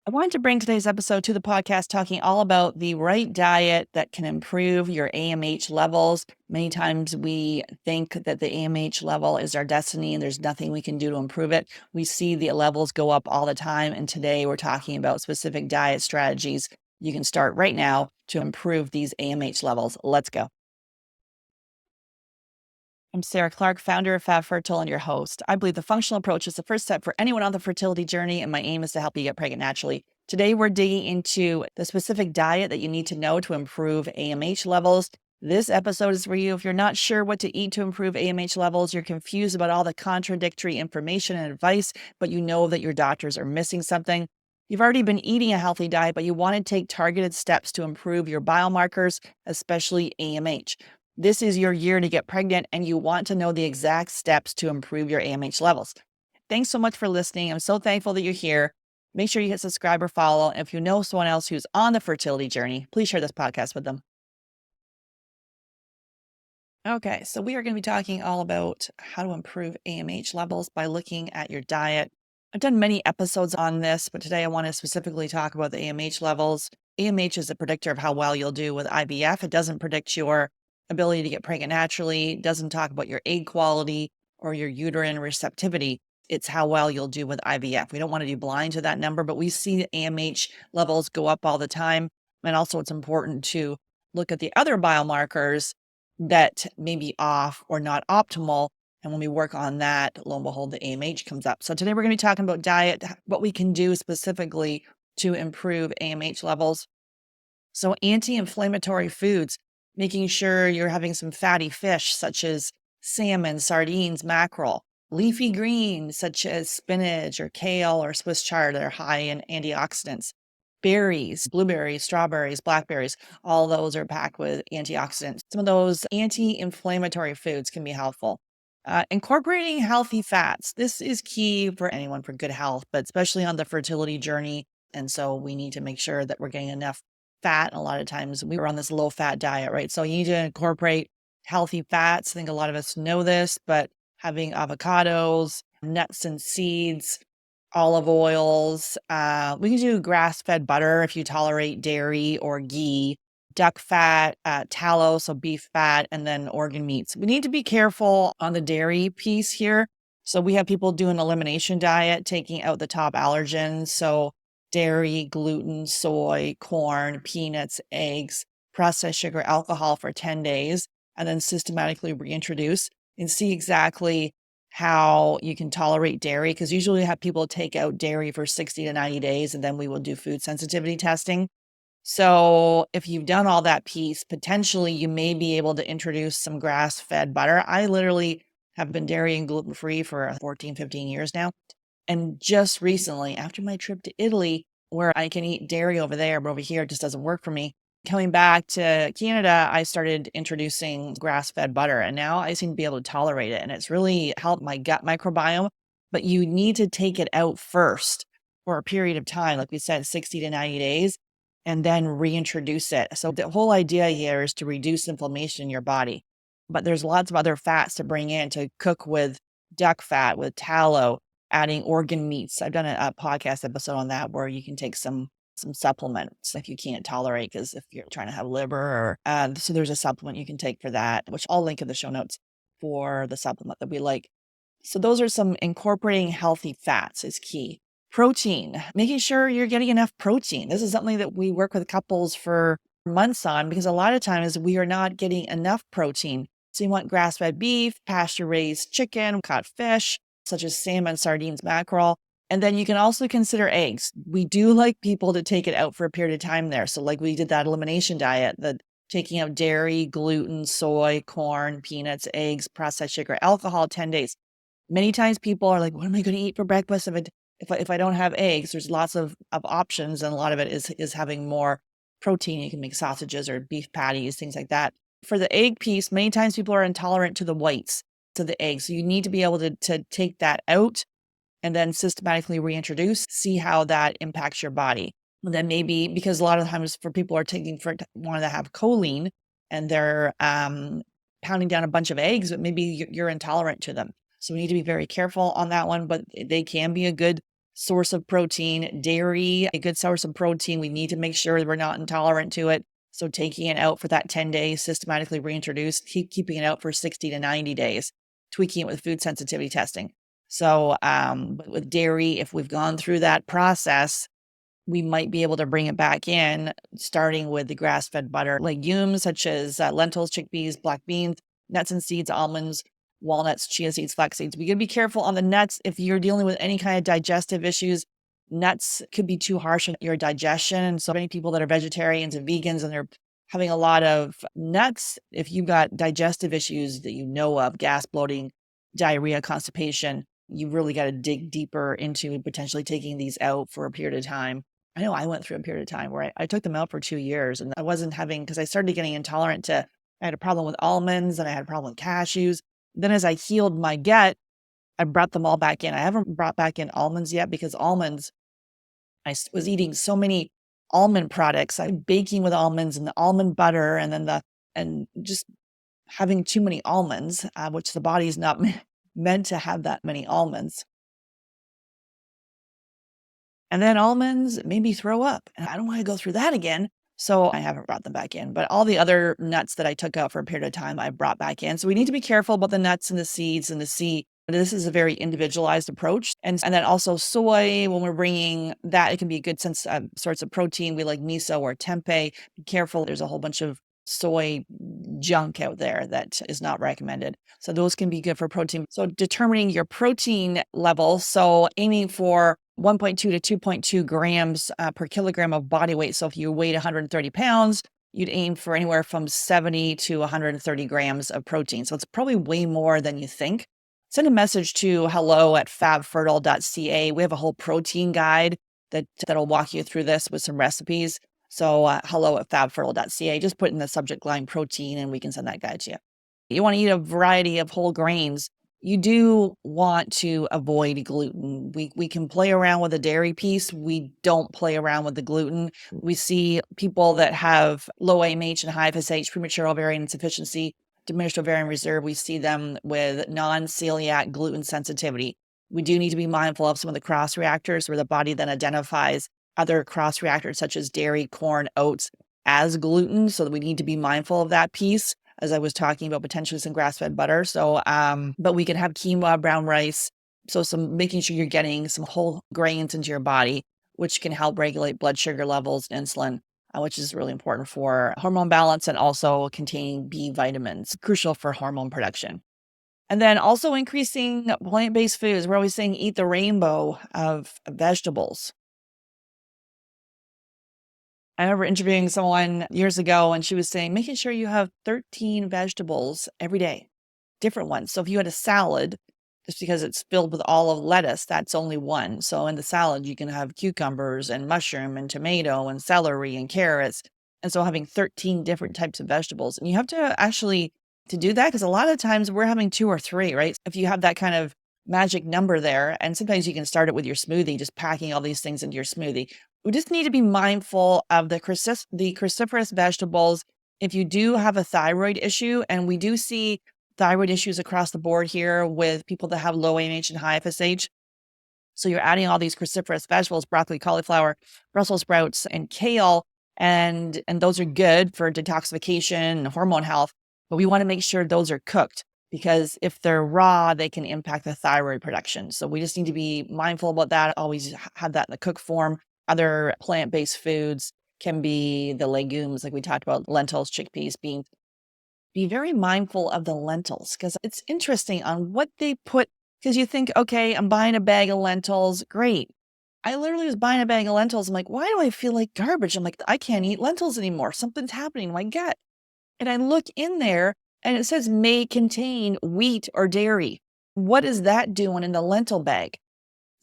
I wanted to bring today's episode to the podcast talking all about the right diet that can improve your AMH levels. Many times we think that the AMH level is our destiny and there's nothing we can do to improve it. We see the levels go up all the time. And today we're talking about specific diet strategies you can start right now to improve these AMH levels. Let's go. I'm Sarah Clark, founder of Fab Fertile and your host. I believe the functional approach is the first step for anyone on the fertility journey, and my aim is to help you get pregnant naturally. Today, we're digging into the specific diet that you need to know to improve AMH levels. This episode is for you if you're not sure what to eat to improve AMH levels, you're confused about all the contradictory information and advice, but you know that your doctors are missing something. You've already been eating a healthy diet, but you want to take targeted steps to improve your biomarkers, especially AMH. This is your year to get pregnant and you want to know the exact steps to improve your AMH levels. Thanks so much for listening. I'm so thankful that you're here. Make sure you hit subscribe or follow. And if you know someone else who's on the fertility journey, please share this podcast with them. Okay, so we are going to be talking all about how to improve AMH levels by looking at your diet. I've done many episodes on this, but today I want to specifically talk about the AMH levels. AMH is a predictor of how well you'll do with IVF. It doesn't predict your ability to get pregnant naturally. It doesn't talk about your egg quality or your uterine receptivity. It's how well you'll do with IVF. We don't want to be blind to that number, but we see AMH levels go up all the time. And also it's important to look at the other biomarkers that may be off or not optimal. And when we work on that, lo and behold, the AMH comes up. So today we're going to be talking about diet, what we can do specifically to improve AMH levels. So anti-inflammatory foods, making sure you're having some fatty fish such as salmon, sardines, mackerel, leafy greens such as spinach or kale or Swiss chard that are high in antioxidants. Berries, blueberries, strawberries, blackberries, all those are packed with antioxidants. Some of those anti-inflammatory foods can be helpful. Incorporating healthy fats. This is key for anyone for good health, but especially on the fertility journey. And so we need to make sure that we're getting enough fat. A lot of times we were on this low fat diet, right? So you need to incorporate healthy fats. I think a lot of us know this, but having avocados, nuts and seeds, olive oils. We can do grass-fed butter if you tolerate dairy or ghee, duck fat, tallow, so beef fat, and then organ meats. We need to be careful on the dairy piece here. So we have people do an elimination diet, taking out the top allergens. So dairy, gluten, soy, corn, peanuts, eggs, processed sugar, alcohol for 10 days, and then systematically reintroduce and see exactly how you can tolerate dairy, because usually we have people take out dairy for 60 to 90 days, and then we will do food sensitivity testing. So if you've done all that piece, potentially you may be able to introduce some grass-fed butter. I literally have been dairy and gluten-free for 14, 15 years now. And just recently, after my trip to Italy, where I can eat dairy over there, but over here it just doesn't work for me. Coming back to Canada, I started introducing grass-fed butter, and now I seem to be able to tolerate it. And it's really helped my gut microbiome. But you need to take it out first for a period of time, like we said, 60 to 90 days, and then reintroduce it. So the whole idea here is to reduce inflammation in your body. But there's lots of other fats to bring in to cook with duck fat, with tallow, adding organ meats. I've done a podcast episode on that where you can take some supplements if you can't tolerate, because if you're trying to have liver or so there's a supplement you can take for that, which I'll link in the show notes for the supplement that we like. So those are some incorporating healthy fats is key. Protein, making sure you're getting enough protein. This is something that we work with couples for months on, because a lot of times we are not getting enough protein. So you want grass-fed beef, pasture-raised chicken, caught fish, such as salmon, sardines, mackerel. And then you can also consider eggs. We do like people to take it out for a period of time there. So like we did that elimination diet, the taking out dairy, gluten, soy, corn, peanuts, eggs, processed sugar, alcohol, 10 days. Many times people are like, what am I going to eat for breakfast if I don't have eggs? There's lots of options, and a lot of it is having more protein. You can make sausages or beef patties, things like that. For the egg piece, many times people are intolerant to the whites, to the eggs. So you need to be able to take that out and then systematically reintroduce, see how that impacts your body. And then maybe, because a lot of times for people are wanting to have choline and they're pounding down a bunch of eggs, but maybe you're intolerant to them. So we need to be very careful on that one, but they can be a good source of protein. Dairy, a good source of protein. We need to make sure that we're not intolerant to it. So taking it out for that 10 days, systematically reintroduce, keeping it out for 60 to 90 days, tweaking it with food sensitivity testing. So with dairy, if we've gone through that process, we might be able to bring it back in, starting with the grass-fed butter. Legumes such as lentils, chickpeas, black beans, nuts and seeds, almonds, walnuts, chia seeds, flax seeds. We got to be careful on the nuts. If you're dealing with any kind of digestive issues, nuts could be too harsh on your digestion. And so many people that are vegetarians and vegans and they're having a lot of nuts, if you've got digestive issues that you know of, gas, bloating, diarrhea, constipation, you really got to dig deeper into potentially taking these out for a period of time. I know I went through a period of time where I took them out for 2 years and I wasn't having, because I started getting intolerant to, I had a problem with almonds and I had a problem with cashews. Then as I healed my gut, I brought them all back in. I haven't brought back in almonds yet because almonds, was eating so many almond products. I'm baking with almonds and the almond butter and then and just having too many almonds, which the body is not meant to have that many almonds. And then almonds made me throw up. And I don't want to go through that again. So I haven't brought them back in. But all the other nuts that I took out for a period of time, I brought back in. So we need to be careful about the nuts and the seeds and the seed. This is a very individualized approach. And then also soy, when we're bringing that, it can be a good sorts of protein. We like miso or tempeh. Be careful. There's a whole bunch of soy junk out there that is not recommended. So those can be good for protein. So determining your protein level. So aiming for 1.2 to 2.2 grams per kilogram of body weight. So if you weighed 130 pounds, you'd aim for anywhere from 70 to 130 grams of protein. So it's probably way more than you think. Send a message to hello@fabfertile.ca. We have a whole protein guide that'll walk you through this with some recipes. So hello@fabfertile.ca. Just put in the subject line protein and we can send that guide to you. You want to eat a variety of whole grains. You do want to avoid gluten. We can play around with the dairy piece. We don't play around with the gluten. We see people that have low AMH and high FSH, premature ovarian insufficiency, diminished ovarian reserve. We see them with non-celiac gluten sensitivity. We do need to be mindful of some of the cross reactors where the body then identifies other cross reactors such as dairy, corn, oats as gluten. So we need to be mindful of that piece, as I was talking about potentially some grass-fed butter. So, but we can have quinoa, brown rice. So making sure you're getting some whole grains into your body, which can help regulate blood sugar levels, insulin, which is really important for hormone balance and also containing B vitamins, crucial for hormone production. And then also increasing plant-based foods. We're always saying eat the rainbow of vegetables. I remember interviewing someone years ago and she was saying, making sure you have 13 vegetables every day, different ones. So if you had a salad, just because it's filled with all of lettuce, that's only one. So in the salad, you can have cucumbers and mushroom and tomato and celery and carrots. And so having 13 different types of vegetables. And you have to actually, to do that, because a lot of times we're having 2 or 3, right? If you have that kind of magic number there, and sometimes you can start it with your smoothie, just packing all these things into your smoothie. We just need to be mindful of the cruciferous vegetables. If you do have a thyroid issue, and we do see thyroid issues across the board here with people that have low AMH and high FSH. So you're adding all these cruciferous vegetables, broccoli, cauliflower, Brussels sprouts, and kale, and those are good for detoxification and hormone health. But we want to make sure those are cooked, because if they're raw, they can impact the thyroid production. So we just need to be mindful about that. Always have that in the cooked form. Other plant-based foods can be the legumes, like we talked about, lentils, chickpeas, beans. Be very mindful of the lentils, because it's interesting on what they put, because you think, okay, I'm buying a bag of lentils. Great. I literally was buying a bag of lentils. I'm like, why do I feel like garbage? I'm like, I can't eat lentils anymore. Something's happening in my gut. And I look in there and it says may contain wheat or dairy. What is that doing in the lentil bag?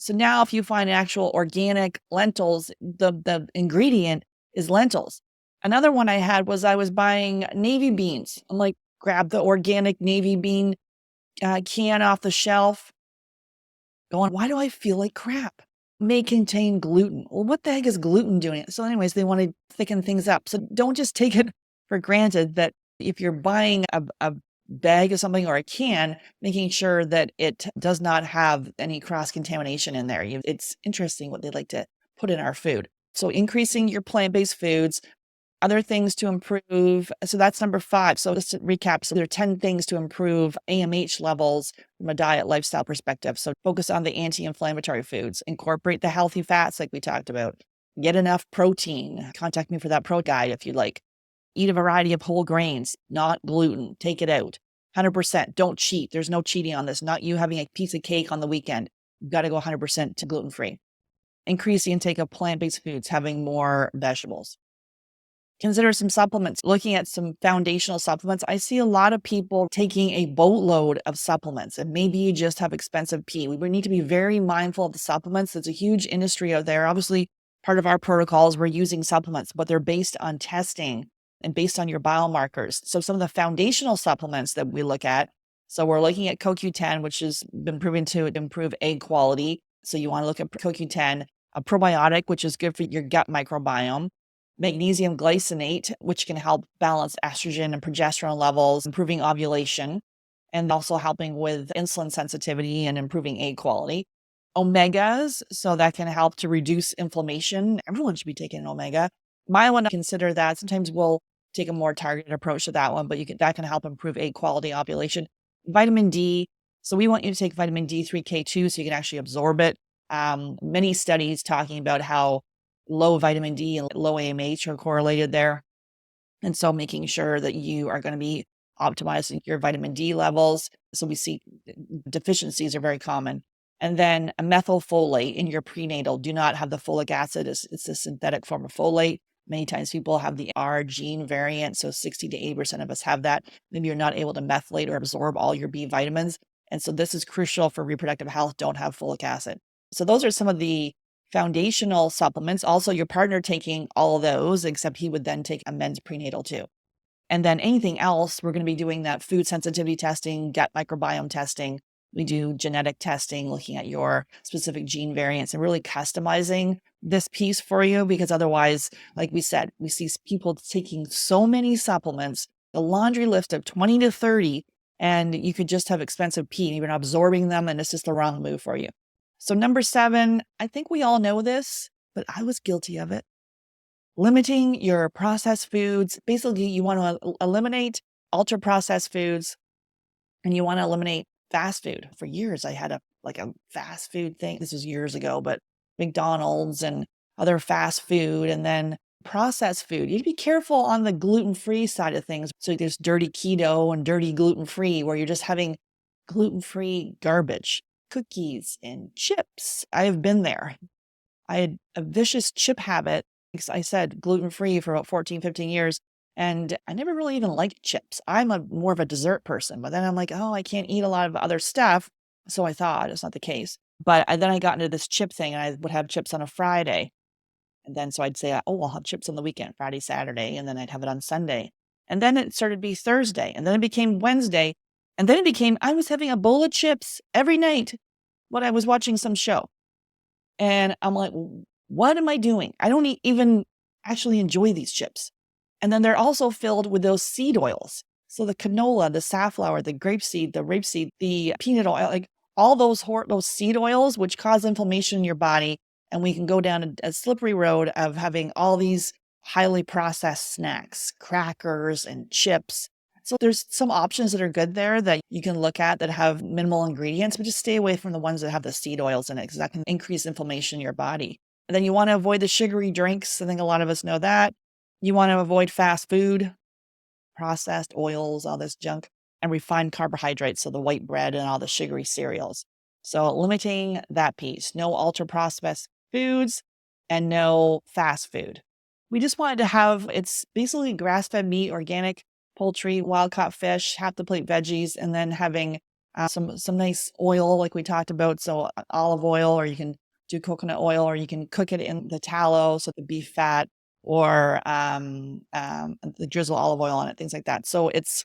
So now if you find actual organic lentils, the ingredient is lentils. Another one I had was I was buying navy beans. I'm like, grab the organic navy bean can off the shelf. Going, why do I feel like crap? May contain gluten. Well, what the heck is gluten doing? So anyways, they want to thicken things up. So don't just take it for granted that if you're buying a bag of something or a can, making sure that it does not have any cross-contamination in there. It's interesting what they like to put in our food. So increasing your plant-based foods, other things to improve. So that's number 5. So just to recap, so there are 10 things to improve AMH levels from a diet lifestyle perspective. So focus on the anti-inflammatory foods, incorporate the healthy fats like we talked about, get enough protein. Contact me for that pro guide if you'd like. Eat a variety of whole grains, not gluten. Take it out. 100%. Don't cheat. There's no cheating on this. Not you having a piece of cake on the weekend. You've got to go 100% to gluten-free. Increase the intake of plant-based foods, having more vegetables. Consider some supplements. Looking at some foundational supplements, I see a lot of people taking a boatload of supplements, and maybe you just have expensive pee. We need to be very mindful of the supplements. There's a huge industry out there. Obviously, part of our protocols, we're using supplements, but they're based on testing and based on your biomarkers. So some of the foundational supplements that we look at, so we're looking at CoQ10, which has been proven to improve egg quality. So you want to look at CoQ10, a probiotic, which is good for your gut microbiome, magnesium glycinate, which can help balance estrogen and progesterone levels, improving ovulation, and also helping with insulin sensitivity and improving egg quality. Omegas, so that can help to reduce inflammation. Everyone should be taking an omega. Might want to consider that. Sometimes we'll take a more targeted approach to that one, but that can help improve egg quality, ovulation. Vitamin D. So we want you to take vitamin D3K2 so you can actually absorb it. Many studies talking about how low vitamin D and low AMH are correlated there. And so making sure that you are going to be optimizing your vitamin D levels. So we see deficiencies are very common. And then a methylfolate in your prenatal. Do not have the folic acid. It's a synthetic form of folate. Many times people have the R gene variant. So 60 to 80% of us have that. Maybe you're not able to methylate or absorb all your B vitamins. And so this is crucial for reproductive health. Don't have folic acid. So those are some of the foundational supplements. Also, your partner taking all of those, except he would then take a men's prenatal too. And then anything else, we're going to be doing that food sensitivity testing, gut microbiome testing. We do genetic testing, looking at your specific gene variants and really customizing this piece for you, because otherwise, like we said, we see people taking so many supplements, the laundry list of 20 to 30, and you could just have expensive pee and you're not absorbing them, and it's just the wrong move for you. So number 7, I think we all know this, but I was guilty of it. Limiting your processed foods. Basically, you want to eliminate ultra processed foods and you want to eliminate fast food. For years, I had a fast food thing. This was years ago, but McDonald's and other fast food, and then processed food. You need to be careful on the gluten-free side of things. So there's dirty keto and dirty gluten-free, where you're just having gluten-free garbage, cookies and chips. I have been there. I had a vicious chip habit. Because I said gluten-free for about 14, 15 years. And I never really even liked chips. I'm more of a dessert person, but then I'm like, oh, I can't eat a lot of other stuff. So I thought it's not the case. But then I got into this chip thing, and I would have chips on a Friday. And then so I'd say, oh, I'll have chips on the weekend, Friday, Saturday, and then I'd have it on Sunday. And then it started to be Thursday, and then it became Wednesday. And then it became, I was having a bowl of chips every night when I was watching some show. And I'm like, what am I doing? I don't even actually enjoy these chips. And then they're also filled with those seed oils. So the canola, the safflower, the grapeseed, the rapeseed, the peanut oil, like all those seed oils, which cause inflammation in your body. And we can go down a slippery road of having all these highly processed snacks, crackers and chips. So there's some options that are good there that you can look at that have minimal ingredients, but just stay away from the ones that have the seed oils in it, because that can increase inflammation in your body. And then you want to avoid the sugary drinks. I think a lot of us know that. You want to avoid fast food, processed oils, all this junk, and refined carbohydrates, so the white bread and all the sugary cereals. So limiting that piece. No ultra processed foods and no fast food. We just wanted to have, it's basically grass-fed meat, organic poultry, wild-caught fish, half the plate veggies, and then having some nice oil like we talked about. So olive oil, or you can do coconut oil, or you can cook it in the tallow, so the beef fat, or the drizzle olive oil on it, things like that. So it's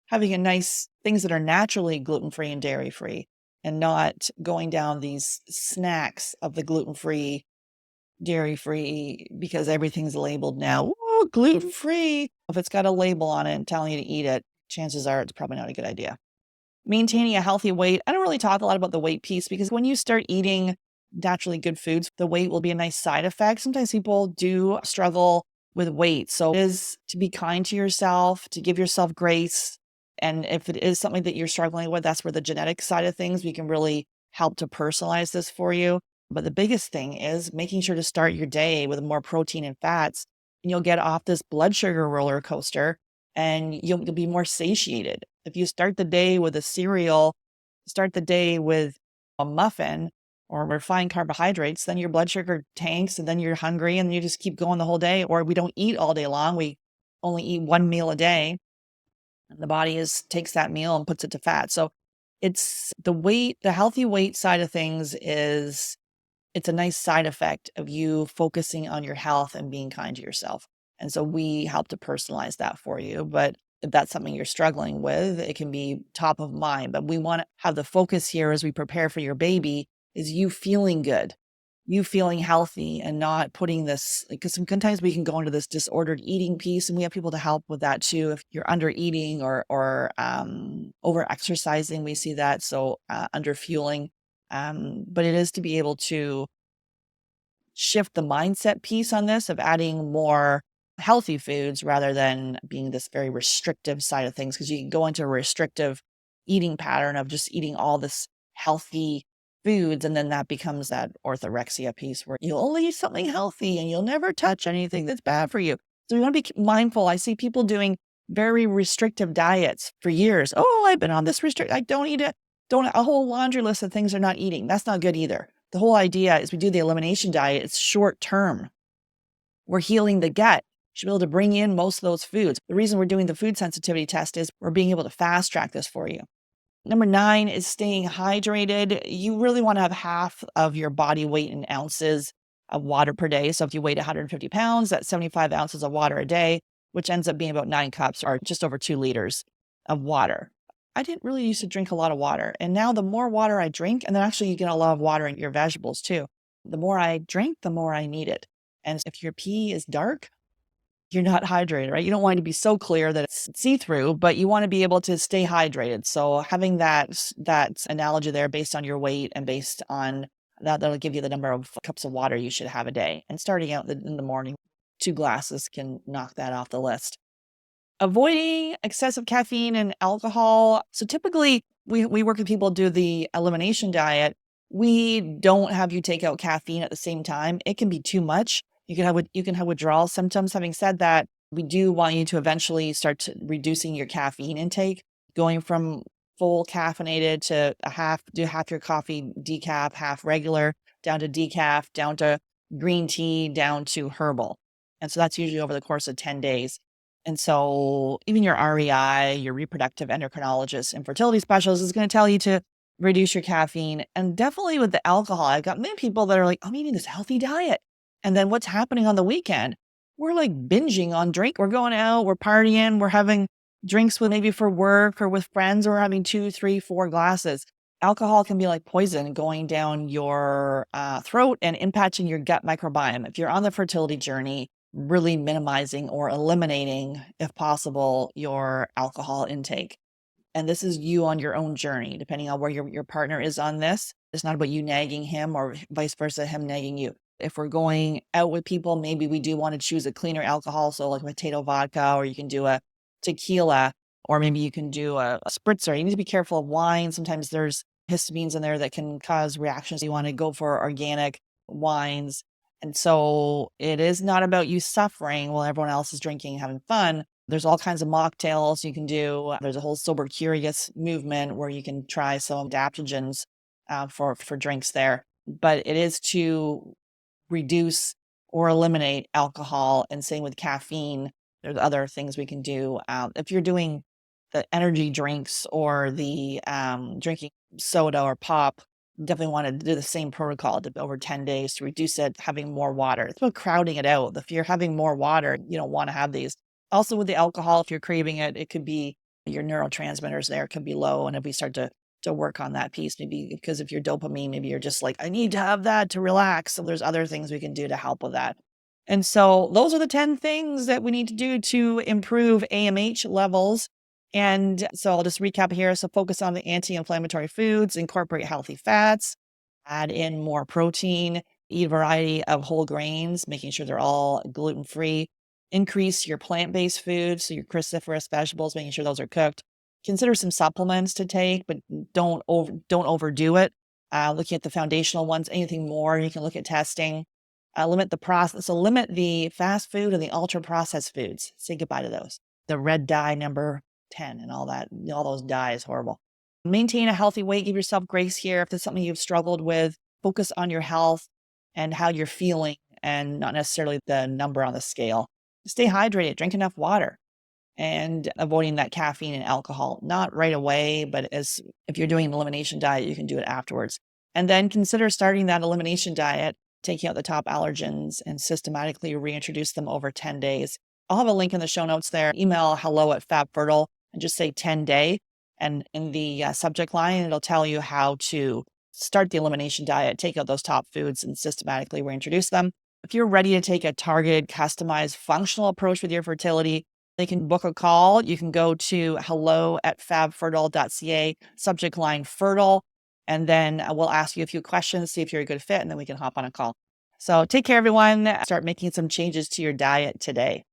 having a nice things that are naturally gluten-free and dairy-free, and not going down these snacks of the gluten-free, dairy-free, because everything's labeled now, gluten-free. If it's got a label on it and telling you to eat it, chances are it's probably not a good idea. Maintaining a healthy weight. I don't really talk a lot about the weight piece because when you start eating naturally good foods, the weight will be a nice side effect. Sometimes people do struggle with weight. So it is to be kind to yourself, to give yourself grace. And if it is something that you're struggling with, that's where the genetic side of things, we can really help to personalize this for you. But the biggest thing is making sure to start your day with more protein and fats, and you'll get off this blood sugar roller coaster and you'll be more satiated. If you start the day with a cereal, start the day with a muffin or refined carbohydrates, then your blood sugar tanks and then you're hungry and you just keep going the whole day. Or we don't eat all day long. We only eat one meal a day. And the body takes that meal and puts it to fat. So it's the healthy weight side of things it's a nice side effect of you focusing on your health and being kind to yourself. And so we help to personalize that for you. But if that's something you're struggling with, it can be top of mind. But we want to have the focus here as we prepare for your baby is you feeling good, you feeling healthy and not putting this, because sometimes we can go into this disordered eating piece and we have people to help with that too. If you're under eating or over exercising, we see that. So under fueling. But it is to be able to shift the mindset piece on this of adding more healthy foods rather than being this very restrictive side of things. Because you can go into a restrictive eating pattern of just eating all this healthy foods. And then that becomes that orthorexia piece where you'll only eat something healthy and you'll never touch anything that's bad for you. So we want to be mindful. I see people doing very restrictive diets for years. Oh, I've been on this I don't eat it. Don't a whole laundry list of things they're not eating. That's not good either. The whole idea is we do the elimination diet. It's short term. We're healing the gut. You should be able to bring in most of those foods. The reason we're doing the food sensitivity test is we're being able to fast track this for you. Number 9 is staying hydrated. You really want to have half of your body weight in ounces of water per day. So if you weigh 150 pounds, that's 75 ounces of water a day, which ends up being about 9 cups or just over 2 liters of water. I didn't really used to drink a lot of water. And now the more water I drink, and then actually you get a lot of water in your vegetables too. The more I drink, the more I need it. And if your pee is dark, you're not hydrated, right? You don't want it to be so clear that it's see-through, but you want to be able to stay hydrated. So having that analogy there based on your weight and based on that'll give you the number of cups of water you should have a day. And starting out in the morning, 2 glasses can knock that off the list. Avoiding excessive caffeine and alcohol. So typically we work with people do the elimination diet. We don't have you take out caffeine at the same time. It can be too much. You can have withdrawal symptoms. Having said that, we do want you to eventually start reducing your caffeine intake, going from full caffeinated to do half your coffee decaf, half regular, down to decaf, down to green tea, down to herbal. And so that's usually over the course of 10 days. And so even your REI, your reproductive endocrinologist and fertility specialist is going to tell you to reduce your caffeine. And definitely with the alcohol, I've got many people that are like, I'm eating this healthy diet. And then what's happening on the weekend? We're like binging on drink. We're going out, we're partying, we're having drinks with maybe for work or with friends, or we're having 2, 3, 4 glasses. Alcohol can be like poison going down your throat and impacting your gut microbiome. If you're on the fertility journey, really minimizing or eliminating, if possible, your alcohol intake. And this is you on your own journey, depending on where your partner is on this. It's not about you nagging him or vice versa, him nagging you. If we're going out with people, maybe we do want to choose a cleaner alcohol. So like potato vodka, or you can do a tequila, or maybe you can do a spritzer. You need to be careful of wine. Sometimes there's histamines in there that can cause reactions. You want to go for organic wines. And so it is not about you suffering while everyone else is drinking and having fun. There's all kinds of mocktails you can do. There's a whole sober curious movement where you can try some adaptogens for drinks there. But it is to reduce or eliminate alcohol, and same with caffeine. There's other things we can do. If you're doing the energy drinks or the drinking soda or pop, definitely want to do the same protocol over 10 days to reduce it, having more water. It's about crowding it out. If you're having more water, you don't want to have these. Also with the alcohol, if you're craving it, it could be your neurotransmitters there could be low. And if we start to work on that piece, maybe because of your dopamine, maybe you're just like, I need to have that to relax. So there's other things we can do to help with that. And so those are the 10 things that we need to do to improve AMH levels. And so I'll just recap here. So focus on the anti-inflammatory foods, incorporate healthy fats, add in more protein, eat a variety of whole grains, making sure they're all gluten-free. Increase your plant-based foods, so your cruciferous vegetables, making sure those are cooked. Consider some supplements to take, but don't overdo it. Looking at the foundational ones, anything more, you can look at testing. Limit the process. So limit the fast food and the ultra processed foods. Say goodbye to those. The red dye number 10 and all that, all those dyes, horrible. Maintain a healthy weight. Give yourself grace here. If there's something you've struggled with, focus on your health and how you're feeling and not necessarily the number on the scale. Stay hydrated, drink enough water and avoiding that caffeine and alcohol, not right away, but as if you're doing an elimination diet, you can do it afterwards. And then consider starting that elimination diet, taking out the top allergens and systematically reintroduce them over 10 days. I'll have a link in the show notes there. Email hello@FabFertile and just say 10-day. And in the subject line, it'll tell you how to start the elimination diet, take out those top foods and systematically reintroduce them. If you're ready to take a targeted, customized, functional approach with your fertility, they can book a call. You can go to hello@fabfertile.ca, subject line fertile, and then we'll ask you a few questions, see if you're a good fit, and then we can hop on a call. So take care, everyone. Start making some changes to your diet today.